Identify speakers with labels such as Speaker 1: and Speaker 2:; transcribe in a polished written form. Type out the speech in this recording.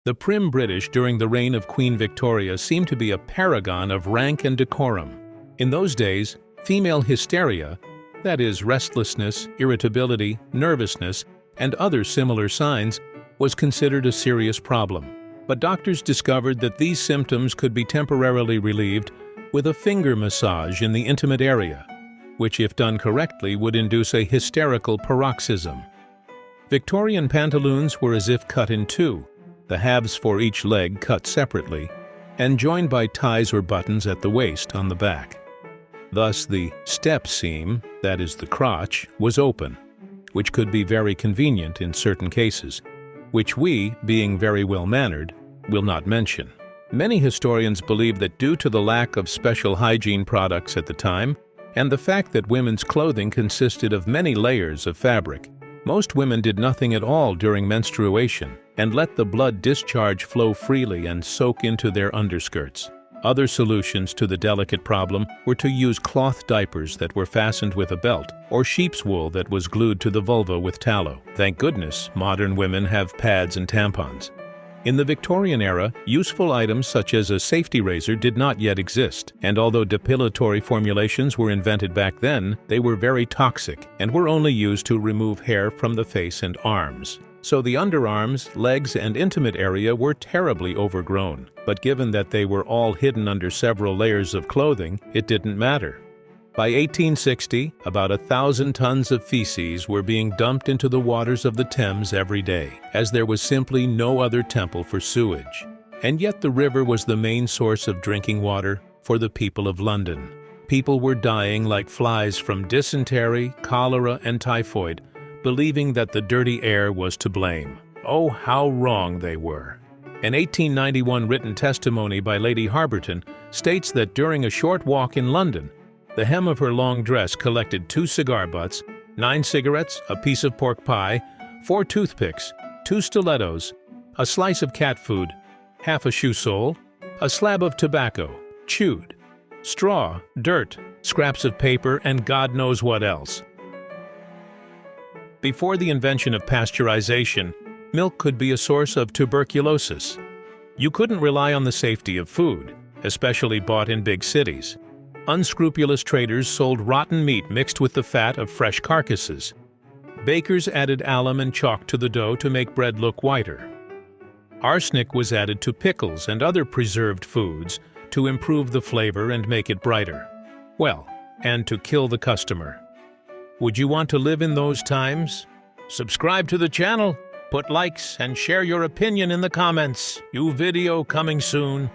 Speaker 1: The prim British during the reign of Queen Victoria seemed to be a paragon of rank and decorum. In those days, female hysteria, that is, restlessness, irritability, nervousness, and other similar signs, was considered a serious problem. But doctors discovered that these symptoms could be temporarily relieved with a finger massage in the intimate area, which, if done correctly, would induce a hysterical paroxysm. Victorian pantaloons were as if cut in two, the halves for each leg cut separately, and joined by ties or buttons at the waist on the back. Thus, the step seam, that is the crotch, was open, which could be very convenient in certain cases, which we, being very well-mannered, will not mention. Many historians believe that due to the lack of special hygiene products at the time, and the fact that women's clothing consisted of many layers of fabric, most women did nothing at all during menstruation and let the blood discharge flow freely and soak into their underskirts. Other solutions to the delicate problem were to use cloth diapers that were fastened with a belt, or sheep's wool that was glued to the vulva with tallow. Thank goodness, modern women have pads and tampons. In the Victorian era, useful items such as a safety razor did not yet exist, and although depilatory formulations were invented back then, they were very toxic and were only used to remove hair from the face and arms. So the underarms, legs, and intimate area were terribly overgrown. But given that they were all hidden under several layers of clothing, it didn't matter. By 1860, about 1,000 tons of feces were being dumped into the waters of the Thames every day, as there was simply no other temple for sewage. And yet the river was the main source of drinking water for the people of London. People were dying like flies from dysentery, cholera, and typhoid, believing that the dirty air was to blame. Oh, how wrong they were. An 1891 written testimony by Lady Harberton states that during a short walk in London, the hem of her long dress collected 2 cigar butts, 9 cigarettes, a piece of pork pie, 4 toothpicks, 2 stilettos, a slice of cat food, half a shoe sole, a slab of tobacco, chewed, straw, dirt, scraps of paper, and God knows what else. Before the invention of pasteurization, milk could be a source of tuberculosis. You couldn't rely on the safety of food, especially bought in big cities. Unscrupulous traders sold rotten meat mixed with the fat of fresh carcasses. Bakers added alum and chalk to the dough to make bread look whiter. Arsenic was added to pickles and other preserved foods to improve the flavor and make it brighter. Well, and to kill the customer. Would you want to live in those times? Subscribe to the channel, put likes, and share your opinion in the comments. New video coming soon.